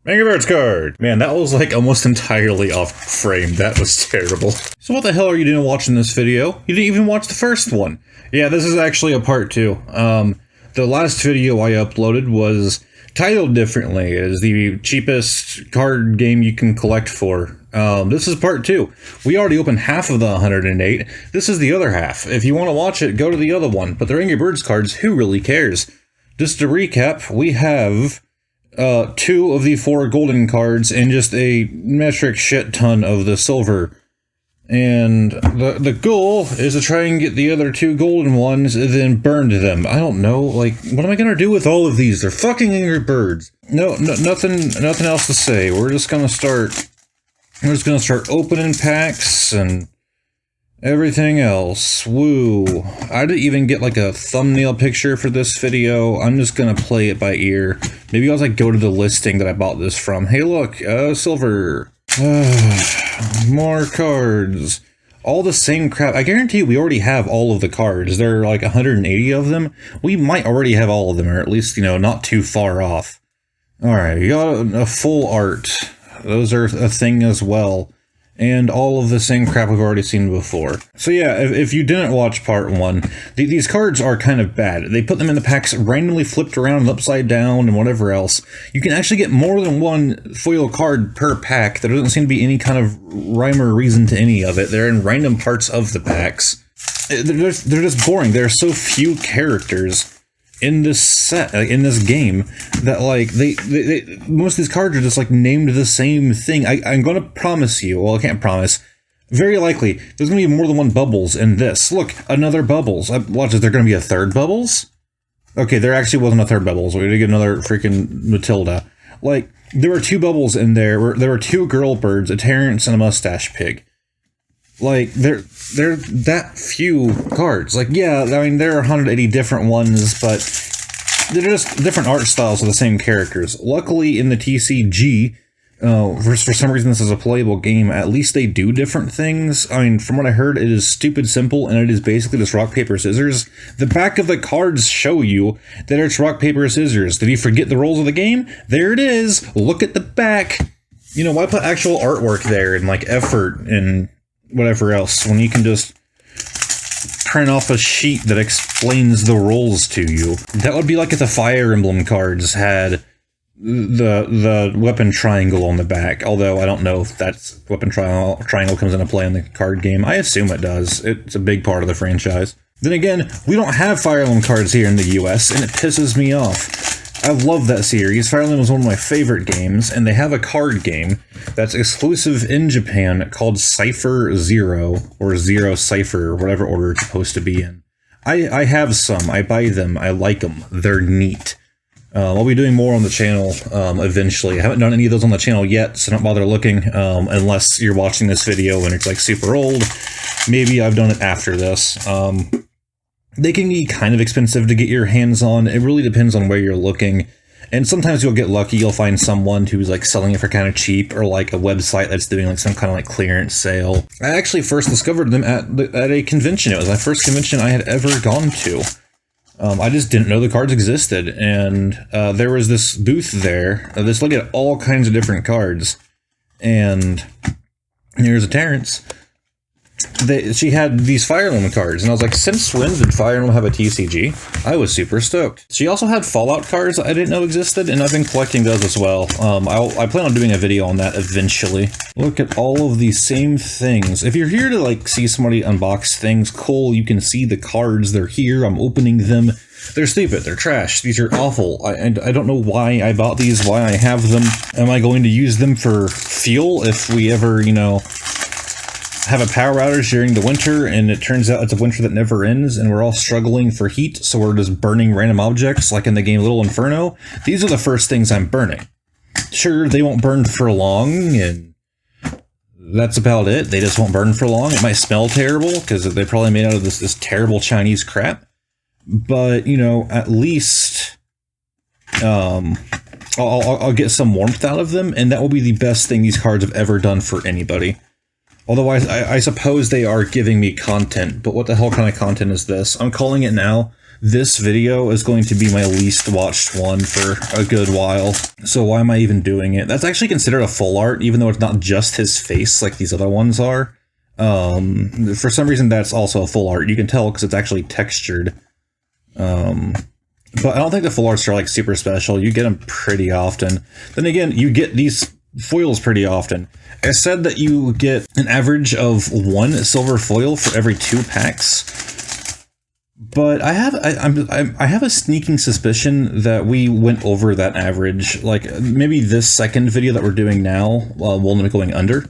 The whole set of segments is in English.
Angry Birds card! Man, that was like almost entirely off frame. That was terrible. So what the hell are you doing watching this video? You didn't even watch the first one. Yeah, this is actually a part 2. The last video I uploaded was titled differently as the cheapest card game you can collect for. This is part 2. We already opened half of the 108. This is the other half. If you want to watch it, go to the other one. But they're Angry Birds cards. Who really cares? Just to recap, we have 2 of the 4 golden cards and just a metric shit ton of the silver. And the goal is to try and get the other 2 golden ones and then burn them. I don't know, like, what am I gonna do with all of these? They're fucking Angry Birds. Nothing else to say. We're just gonna start opening packs and everything else. Woo. I didn't even get like a thumbnail picture for this video. I'm just gonna play it by ear. Maybe I'll like go to the listing that I bought this from. Hey look, silver. More cards. All the same crap. I guarantee we already have all of the cards. There are like 180 of them. We might already have all of them, or at least, you know, not too far off. Alright, we got a full art. Those are a thing as well. And all of the same crap we've already seen before. So yeah, if you didn't watch part 1, these cards are kind of bad. They put them in the packs randomly flipped around and upside down and whatever else. You can actually get more than 1 foil card per pack. There doesn't seem to be any kind of rhyme or reason to any of it. They're in random parts of the packs. They're just boring. There are so few characters in this set, in this game, that like most of these cards are just like named the same thing. I'm gonna promise you, well, I can't promise, very likely there's gonna be more than 1 Bubbles in this. Look, another Bubbles. Watch, is there gonna be a 3rd Bubbles? Okay, there actually wasn't a 3rd Bubbles. We did get another freaking Matilda. Like, there were 2 Bubbles in there. There were 2 girl birds, a Terrence and a mustache pig. Like, they're that few cards. Like, yeah, I mean, there are 180 different ones, but they're just different art styles of the same characters. Luckily, in the TCG, for some reason this is a playable game, at least they do different things. I mean, from what I heard, it is stupid simple, and it is basically just rock, paper, scissors. The back of the cards show you that it's rock, paper, scissors. Did you forget the rules of the game? There it is! Look at the back! You know, why put actual artwork there, and, like, effort, and whatever else, when you can just print off a sheet that explains the rules to you? That would be like if the Fire Emblem cards had the weapon triangle on the back, although I don't know if that's weapon triangle comes into play in the card game. I assume it does. It's a big part of the franchise. Then again, we don't have Fire Emblem cards here in the US, and it pisses me off. I love that series. Fire Emblem was one of my favorite games, and they have a card game that's exclusive in Japan called Cypher Zero, or Zero Cypher, or whatever order it's supposed to be in. I have some. I buy them. I like them. They're neat. I'll be doing more on the channel eventually. I haven't done any of those on the channel yet, so don't bother looking unless you're watching this video and it's like super old. Maybe I've done it after this. They can be kind of expensive to get your hands on. It really depends on where you're looking. And sometimes you'll get lucky. You'll find someone who's like selling it for kind of cheap, or like a website that's doing like some kind of like clearance sale. I actually first discovered them at a convention. It was my first convention I had ever gone to. I just didn't know the cards existed. And there was this booth there. This looked at all kinds of different cards. And here's a Terrence. She had these Fire Emblem cards, and I was like, since when did Fire Emblem have a TCG? I was super stoked. She also had Fallout cards I didn't know existed, and I've been collecting those as well. I plan on doing a video on that eventually. Look at all of these same things. If you're here to like see somebody unbox things, cool, you can see the cards. They're here. I'm opening them. They're stupid. They're trash. These are awful. I don't know why I bought these, why I have them. Am I going to use them for fuel if we ever, you know, have a power outage during the winter, and it turns out it's a winter that never ends, and we're all struggling for heat, so we're just burning random objects, like in the game Little Inferno? These are the first things I'm burning. Sure, they won't burn for long, and that's about it. They just won't burn for long. It might smell terrible, because they're probably made out of this terrible Chinese crap. But, you know, at least I'll get some warmth out of them, and that will be the best thing these cards have ever done for anybody. Although I suppose they are giving me content, but what the hell kind of content is this? I'm calling it now. this video is going to be my least watched one for a good while. So why am I even doing it? That's actually considered a full art, even though it's not just his face like these other ones are. For some reason, that's also a full art. You can tell because it's actually textured. But I don't think the full arts are like super special. You get them pretty often. Then again, you get these foils pretty often. I said that you get an average of 1 silver foil for every 2 packs. But I have a sneaking suspicion that we went over that average. Like maybe this second video that we're doing now will end up going under.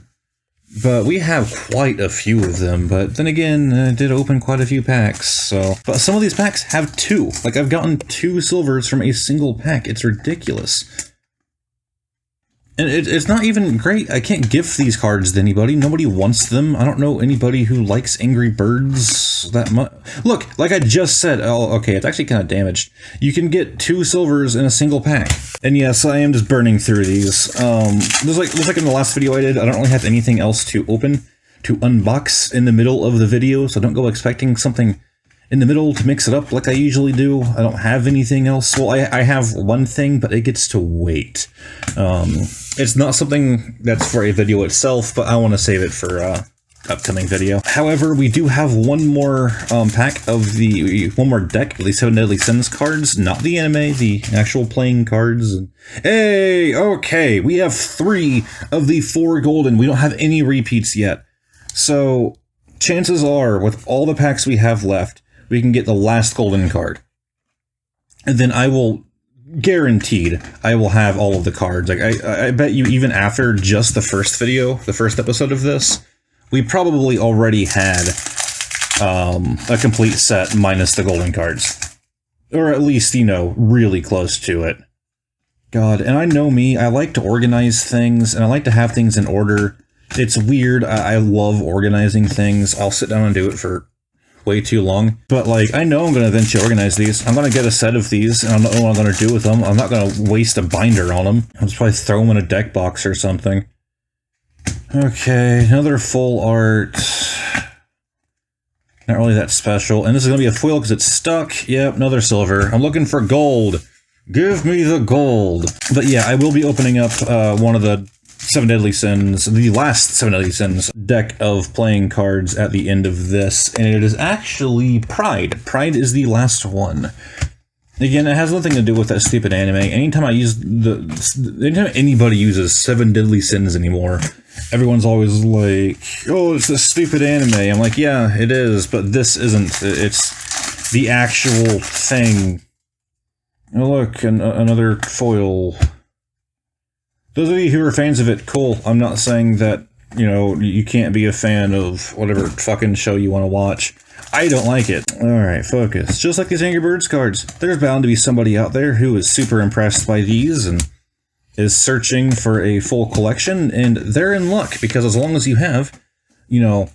But we have quite a few of them, but then again, I did open quite a few packs, so... But some of these packs have 2. Like, I've gotten 2 silvers from a single pack. It's ridiculous. And it's not even great. I can't gift these cards to anybody. Nobody wants them. I don't know anybody who likes Angry Birds that much. Look, like I just said, oh, okay, it's actually kind of damaged. You can get 2 silvers in a single pack. And yes, I am just burning through these. Just like in the last video I did, I don't really have anything else to open, to unbox in the middle of the video, so don't go expecting something in the middle to mix it up like I usually do. I don't have anything else. Well, I have one thing, but it gets to wait. It's not something that's for a video itself, but I want to save it for upcoming video. However, we do have one more pack of one more deck of the 7 Deadly Sins cards, not the anime, the actual playing cards. Hey, okay, we have 3 of the 4 golden. We don't have any repeats yet. So, chances are, with all the packs we have left, we can get the last golden card. And then I will... guaranteed I will have all of the cards. Like I bet you even after just the first video, the first episode of this, we probably already had a complete set minus the golden cards. Or at least, you know, really close to it. God, and I know me, I like to organize things, and I like to have things in order. It's weird, I love organizing things. I'll sit down and do it for way too long, but like I know I'm going to eventually organize these. I'm going to get a set of these and I don't know what I'm going to do with them. I'm not going to waste a binder on them. I'll just probably throw them in a deck box or something. Okay, another full art. Not really that special, and this is going to be a foil because it's stuck. Yep, another silver. I'm looking for gold. Give me the gold. But yeah, I will be opening up one of the 7 Deadly Sins, the last 7 Deadly Sins deck of playing cards at the end of this, and it is actually Pride. Pride is the last one. Again, it has nothing to do with that stupid anime. Anytime anybody uses 7 Deadly Sins anymore, everyone's always like, oh, it's a stupid anime. I'm like, yeah, it is, but this isn't. It's the actual thing. Oh, look, another foil. Those of you who are fans of it, cool. I'm not saying that, you know, you can't be a fan of whatever fucking show you want to watch. I don't like it. Alright, focus. Just like these Angry Birds cards, there's bound to be somebody out there who is super impressed by these and is searching for a full collection, and they're in luck, because as long as you have, you know,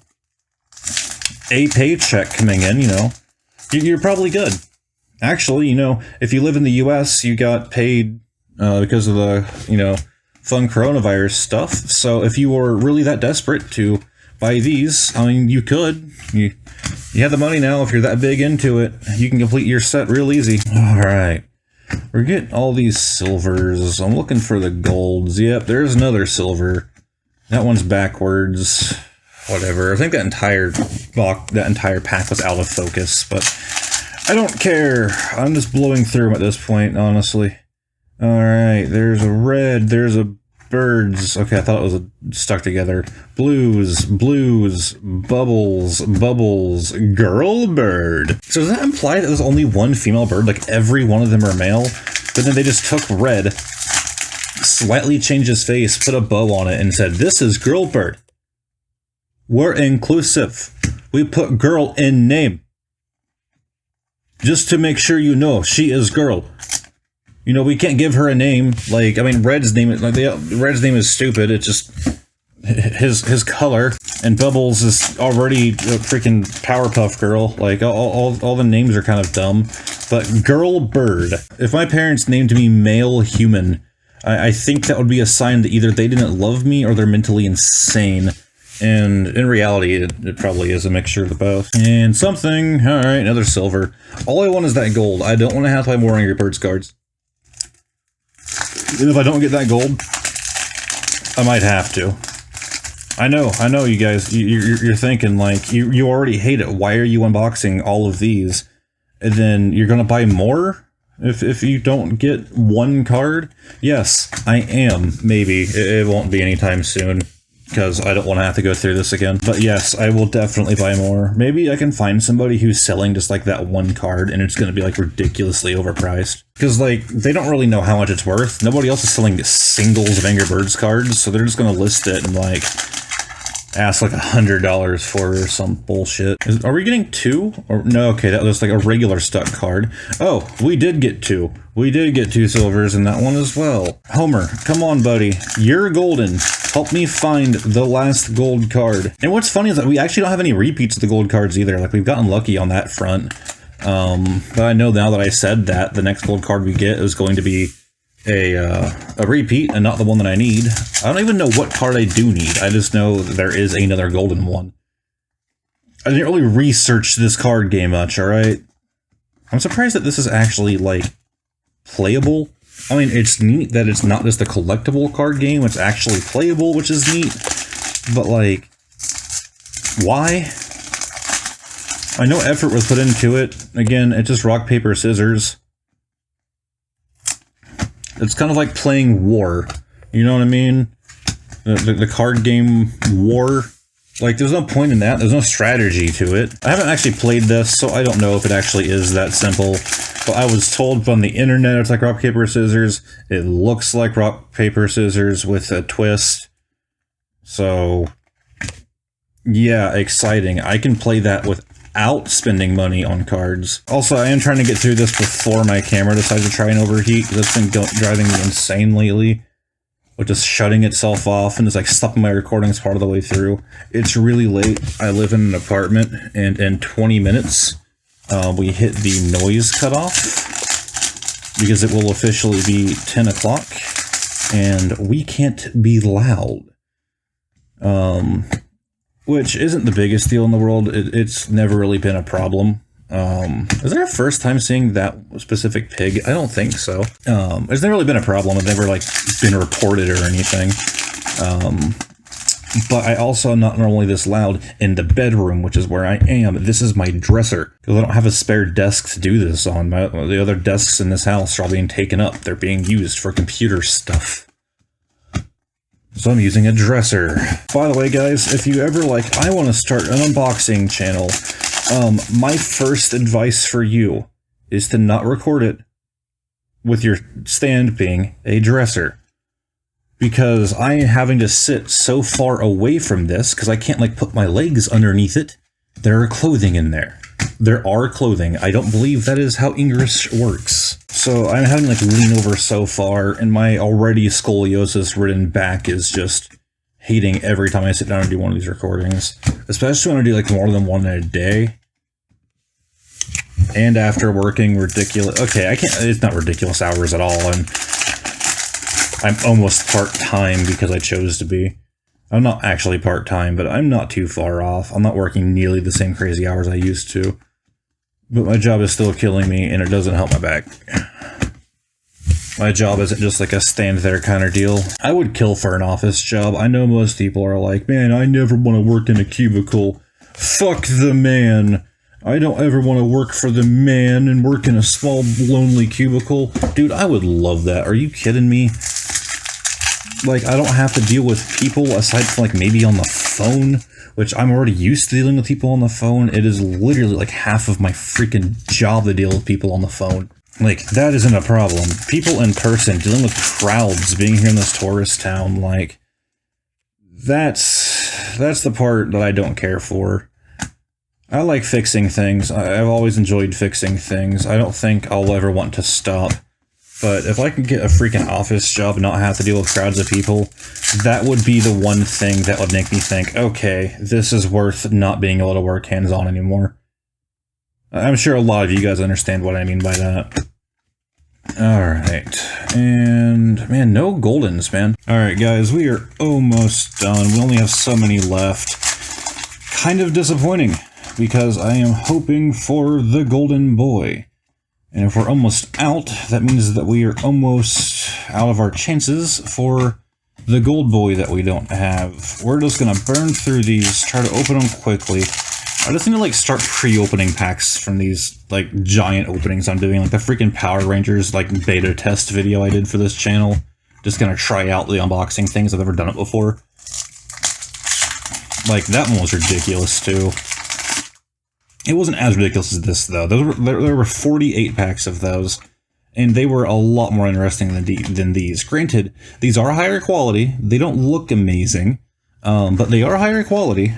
a paycheck coming in, you know, you're probably good. Actually, you know, if you live in the US, you got paid because of the, you know, fun coronavirus stuff. So if you were really that desperate to buy these, I mean, you could. You have the money now. If you're that big into it, you can complete your set real easy. All right. We're getting all these silvers. I'm looking for the golds. Yep, there's another silver. That one's backwards. Whatever. I think that entire pack was out of focus, but I don't care. I'm just blowing through them at this point, honestly. Alright, there's a red, there's a birds. Okay, I thought it was stuck together. Blues, bubbles, girl bird. So does that imply that there's only one female bird? Like every one of them are male? But then they just took red, slightly changed his face, put a bow on it, and said, this is girl bird. We're inclusive. We put girl in name. Just to make sure you know, she is girl. You know, we can't give her a name. Like, I mean, Red's name is stupid. It's just his color. And Bubbles is already a freaking Powerpuff Girl. Like, all the names are kind of dumb. But Girl Bird. If my parents named me Male Human, I think that would be a sign that either they didn't love me or they're mentally insane. And in reality, it probably is a mixture of the both. And something, all right, another silver. All I want is that gold. I don't want to have to buy more Angry Birds cards. And if I don't get that gold, I might have to. I know, you guys, you're thinking, like, you already hate it. Why are you unboxing all of these? And then you're going to buy more if you don't get one card? Yes, I am. Maybe. It won't be anytime soon, because I don't want to have to go through this again. But yes, I will definitely buy more. Maybe I can find somebody who's selling just like that one card, and it's going to be like ridiculously overpriced. Because like, they don't really know how much it's worth. Nobody else is selling singles of Angry Birds cards, so they're just going to list it and like ask like $100 for it or some bullshit. Are we getting two? Or no, okay, that was like a regular stuck card. Oh, we did get two. We did get 2 silvers in that one as well. Homer, come on, buddy. You're golden. Help me find the last gold card. And what's funny is that we actually don't have any repeats of the gold cards either. Like, we've gotten lucky on that front. But I know now that I said that, the next gold card we get is going to be a repeat and not the one that I need. I don't even know what card I do need. I just know that there is another golden one. I didn't really research this card game much, alright? I'm surprised that this is actually, like, playable. I mean, it's neat that it's not just a collectible card game, it's actually playable, which is neat. But, like, why? I know effort was put into it. Again, it's just rock, paper, scissors. It's kind of like playing War. You know what I mean? The card game War. Like, there's no point in that. There's no strategy to it. I haven't actually played this, so I don't know if it actually is that simple. But I was told from the internet it's like rock, paper, scissors. It looks like rock, paper, scissors with a twist. So, yeah, exciting. I can play that without spending money on cards. Also, I am trying to get through this before my camera decides to try and overheat, because it's been driving me insane lately. With just shutting itself off and just like stopping my recordings part of the way through. It's really late. I live in an apartment, and in 20 minutes, we hit the noise cutoff, because it will officially be 10 o'clock, and we can't be loud. Which isn't the biggest deal in the world. It's never really been a problem. Is there a first time seeing that specific pig? I don't think so. It's never really been a problem. It's never like been reported or anything. But I also am not normally this loud in the bedroom, which is where I am. This is my dresser, because I don't have a spare desk to do this on. The other desks in this house are all being taken up. They're being used for computer stuff. So I'm using a dresser. By the way, guys, if you ever I want to start an unboxing channel, my first advice for you is to not record it with your stand being a dresser. Because I am having to sit so far away from this, because I can't put my legs underneath it. There are clothing in there. There are clothing. I don't believe that is how English works. So I'm having to lean over so far, and my already scoliosis-ridden back is just hating every time I sit down and do one of these recordings. Especially when I do more than one in a day. And after working ridiculous... Okay, it's not ridiculous hours at all. I'm almost part-time because I chose to be. I'm not actually part-time, but I'm not too far off. I'm not working nearly the same crazy hours I used to. But my job is still killing me, and it doesn't help my back. My job isn't just a stand there kind of deal. I would kill for an office job. I know most people are like, man, I never want to work in a cubicle. Fuck the man. I don't ever want to work for the man and work in a small, lonely cubicle. Dude, I would love that. Are you kidding me? I don't have to deal with people aside from maybe on the phone, which I'm already used to dealing with people on the phone. It is literally half of my freaking job to deal with people on the phone. That isn't a problem. People in person, dealing with crowds, being here in this tourist town, that's the part that I don't care for. I like fixing things. I've always enjoyed fixing things. I don't think I'll ever want to stop. But if I can get a freaking office job and not have to deal with crowds of people, that would be the one thing that would make me think, okay, this is worth not being able to work hands-on anymore. I'm sure a lot of you guys understand what I mean by that. Alright, and man, no goldens, man. Alright guys, we are almost done. We only have so many left. Kind of disappointing, because I am hoping for the golden boy. And if we're almost out, that means that we are almost out of our chances for the gold boy that we don't have. We're just gonna burn through these, try to open them quickly. I just need to like start pre-opening packs from these like giant openings I'm doing, like the freaking Power Rangers like beta test video I did for this channel. Just gonna try out the unboxing things. I've never done it before. Like that one was ridiculous too. It wasn't as ridiculous as this though. There were 48 packs of those, and they were a lot more interesting than these. Granted, these are higher quality. They don't look amazing. But they are higher quality.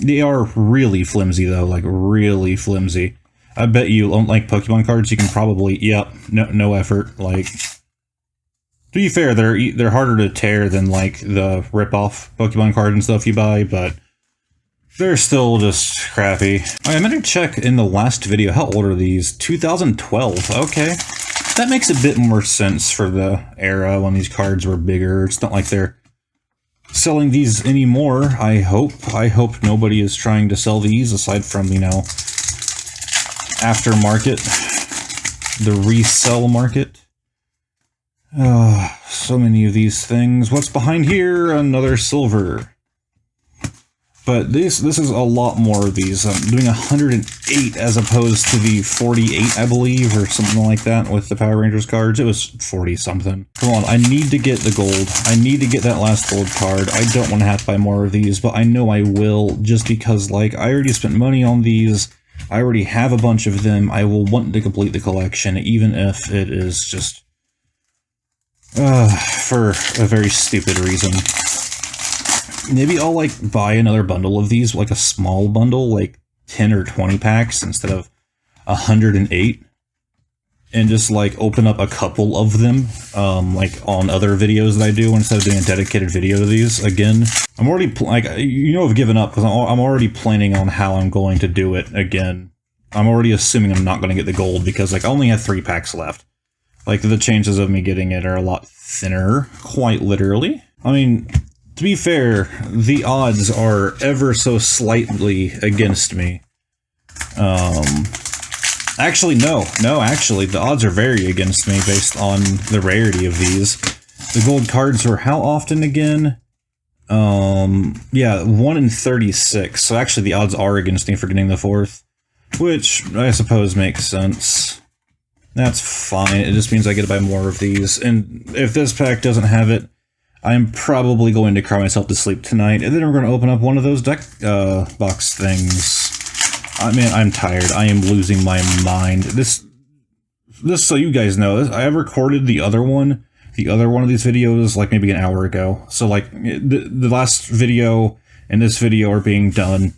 They are really flimsy though, like really flimsy. I bet you, like Pokemon cards, you can probably, yep, no effort. Like, to be fair, they're harder to tear than like the rip-off Pokemon card and stuff you buy, but they're still just crappy. I meant to check in the last video, how old are these? 2012, okay. That makes a bit more sense for the era when these cards were bigger. It's not like they're selling these anymore, I hope. I hope nobody is trying to sell these aside from, you know, aftermarket, the resell market. So many of these things. What's behind here? Another silver. But this is a lot more of these. I'm doing 108 as opposed to the 48, I believe, or something like that with the Power Rangers cards. It was 40-something. Come on, I need to get the gold. I need to get that last gold card. I don't want to have to buy more of these, but I know I will just because, like, I already spent money on these. I already have a bunch of them. I will want to complete the collection, even if it is just for a very stupid reason. Maybe I'll, like, buy another bundle of these, like a small bundle, like 10 or 20 packs instead of 108, and just, like, open up a couple of them, like, on other videos that I do instead of doing a dedicated video to these again. I'm already, like, you know I've given up, because I'm already planning on how I'm going to do it again. I'm already assuming I'm not going to get the gold, because, like, I only have 3 packs left. Like, the chances of me getting it are a lot thinner, quite literally. I mean, to be fair, the odds are ever so slightly against me. Actually, no, actually, the odds are very against me based on the rarity of these. The gold cards were how often again? Yeah, 1 in 36, so actually the odds are against me for getting the 4th, which I suppose makes sense. That's fine, it just means I get to buy more of these, and if this pack doesn't have it, I'm probably going to cry myself to sleep tonight, and then we're going to open up one of those deck box things. I mean, I'm tired. I am losing my mind. This so you guys know, I recorded the other one of these videos like maybe an hour ago. So like the last video and this video are being done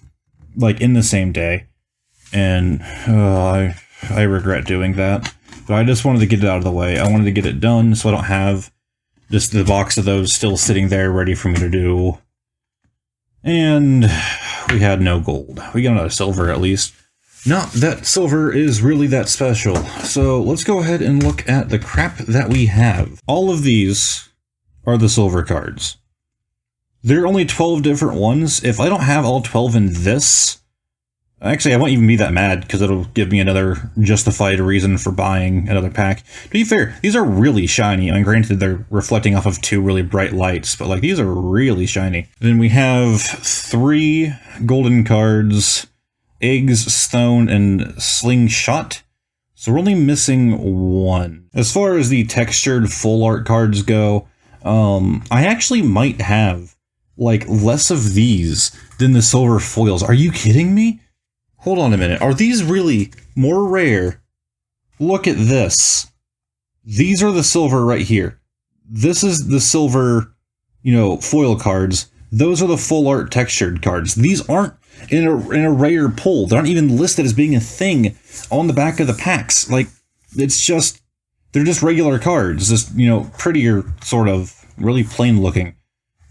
like in the same day, and I regret doing that. But I just wanted to get it out of the way. I wanted to get it done so I don't have just the box of those still sitting there ready for me to do. And we had no gold. We got a silver at least. Not that silver is really that special. So let's go ahead and look at the crap that we have. All of these are the silver cards. There are only 12 different ones. If I don't have all 12 in this, actually, I won't even be that mad, because it'll give me another justified reason for buying another pack. To be fair, these are really shiny. I mean, granted, they're reflecting off of 2 really bright lights, but, like, these are really shiny. Then we have 3 golden cards, Eggs, Stone, and Slingshot. So we're only missing 1. As far as the textured full art cards go, I actually might have, like, less of these than the silver foils. Are you kidding me? Hold on a minute. Are these really more rare? Look at this. These are the silver right here. This is the silver, you know, foil cards. Those are the full art textured cards. These aren't in a rare pull. They aren't even listed as being a thing on the back of the packs. Like, it's just, they're just regular cards. Just, you know, prettier, sort of, really plain looking.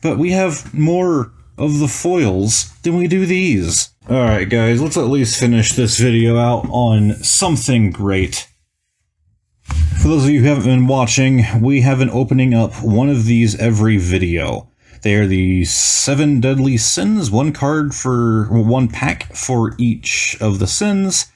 But we have more of the foils than we do these. Alright guys, let's at least finish this video out on something great. For those of you who haven't been watching, we have been opening up one of these every video. They are the 7 Deadly Sins, one pack for each of the sins,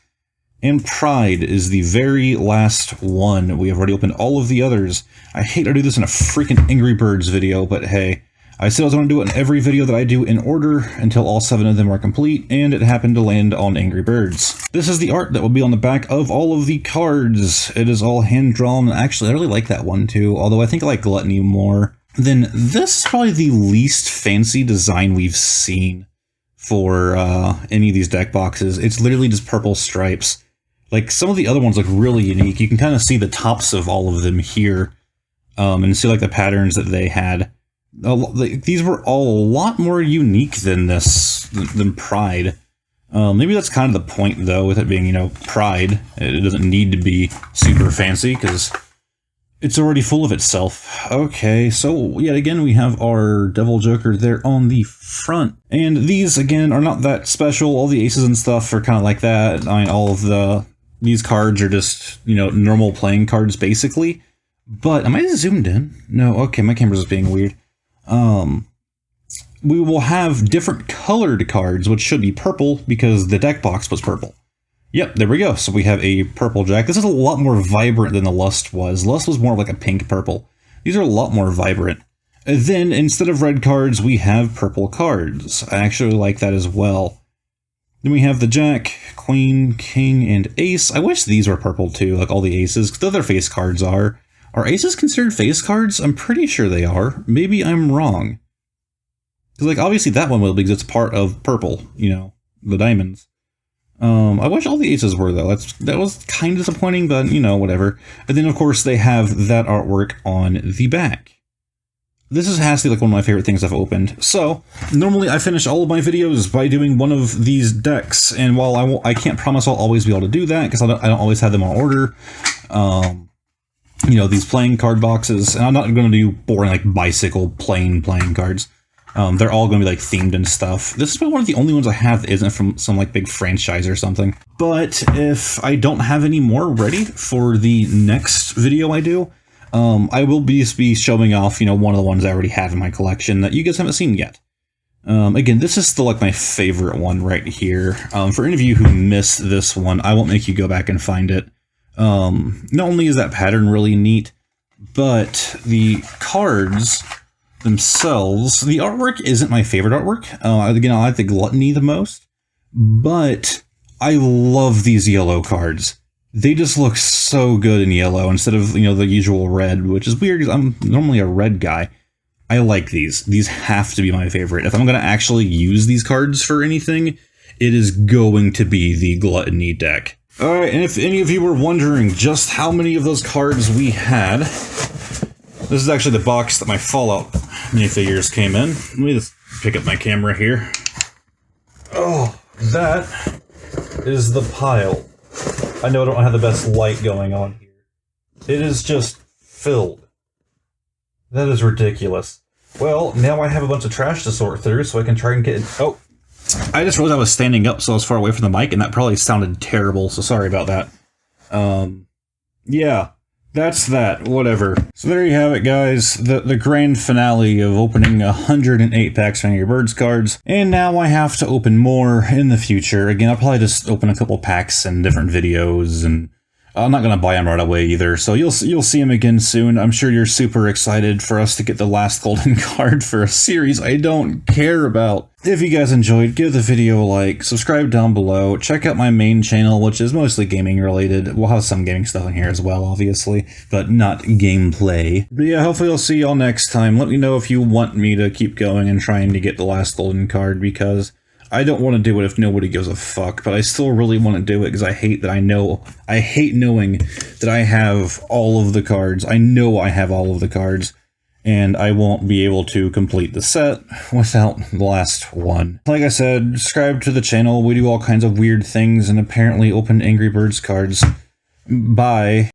and Pride is the very last one. We have already opened all of the others. I hate to do this in a freaking Angry Birds video, but hey, I said I was going to do it in every video that I do in order until all 7 of them are complete, and it happened to land on Angry Birds. This is the art that will be on the back of all of the cards. It is all hand-drawn. Actually, I really like that one too, although I think I like Gluttony more. Then this is probably the least fancy design we've seen for any of these deck boxes. It's literally just purple stripes. Like, some of the other ones look really unique. You can kind of see the tops of all of them here, and see like the patterns that they had. These were all a lot more unique than than Pride. Maybe that's kind of the point, though, with it being, you know, Pride. It doesn't need to be super fancy, because it's already full of itself. Okay, so yet again, we have our Devil Joker there on the front. And these, again, are not that special. All the aces and stuff are kind of like that. I mean, these cards are just, you know, normal playing cards, basically. But, am I zoomed in? No, okay, my camera's just being weird. We will have different colored cards, which should be purple, because the deck box was purple. Yep, there we go. So we have a purple jack. This is a lot more vibrant than the Lust was. Lust was more like a pink-purple. These are a lot more vibrant. And then, instead of red cards, we have purple cards. I actually like that as well. Then we have the Jack, Queen, King, and Ace. I wish these were purple too, like all the aces, because the other face cards are. Are aces considered face cards? I'm pretty sure they are. Maybe I'm wrong. Because, like, obviously that one will be, because it's part of purple, you know, the diamonds. I wish all the aces were, though. That was kind of disappointing, but, you know, whatever. And then, of course, they have that artwork on the back. This has to be, like, one of my favorite things I've opened. So, normally I finish all of my videos by doing one of these decks, and while I can't promise I'll always be able to do that, because I don't always have them on order, you know, these playing card boxes, and I'm not going to do boring, like, bicycle plain playing cards. They're all going to be, like, themed and stuff. This is probably one of the only ones I have that isn't from some, like, big franchise or something. But if I don't have any more ready for the next video I do, I will be showing off, you know, one of the ones I already have in my collection that you guys haven't seen yet. Again, this is still, like, my favorite one right here. For any of you who missed this one, I won't make you go back and find it. Not only is that pattern really neat, but the cards themselves, the artwork isn't my favorite artwork. Again, I like the Gluttony the most, but I love these yellow cards. They just look so good in yellow instead of, you know, the usual red, which is weird because I'm normally a red guy. I like these. These have to be my favorite. If I'm going to actually use these cards for anything, it is going to be the Gluttony deck. Alright, and if any of you were wondering just how many of those cards we had, this is actually the box that my Fallout minifigures came in. Let me just pick up my camera here. Oh, that is the pile. I know I don't have the best light going on here. It is just filled. That is ridiculous. Well, now I have a bunch of trash to sort through, so I can try and get... Oh, I just realized I was standing up, so I was far away from the mic, and that probably sounded terrible, so sorry about that. Yeah, that's that. Whatever. So there you have it, guys. The grand finale of opening 108 packs of Angry Birds cards. And now I have to open more in the future. Again, I'll probably just open a couple packs in different videos, and I'm not going to buy them right away either, so you'll see them again soon. I'm sure you're super excited for us to get the last golden card for a series I don't care about. If you guys enjoyed, give the video a like, subscribe down below, check out my main channel, which is mostly gaming related. We'll have some gaming stuff in here as well, obviously, but not gameplay. But yeah, hopefully I'll see y'all next time. Let me know if you want me to keep going and trying to get the last golden card, because I don't want to do it if nobody gives a fuck, but I still really want to do it because I hate knowing that I have all of the cards. I know I have all of the cards, and I won't be able to complete the set without the last one. Like I said, subscribe to the channel. We do all kinds of weird things and apparently open Angry Birds cards. Bye.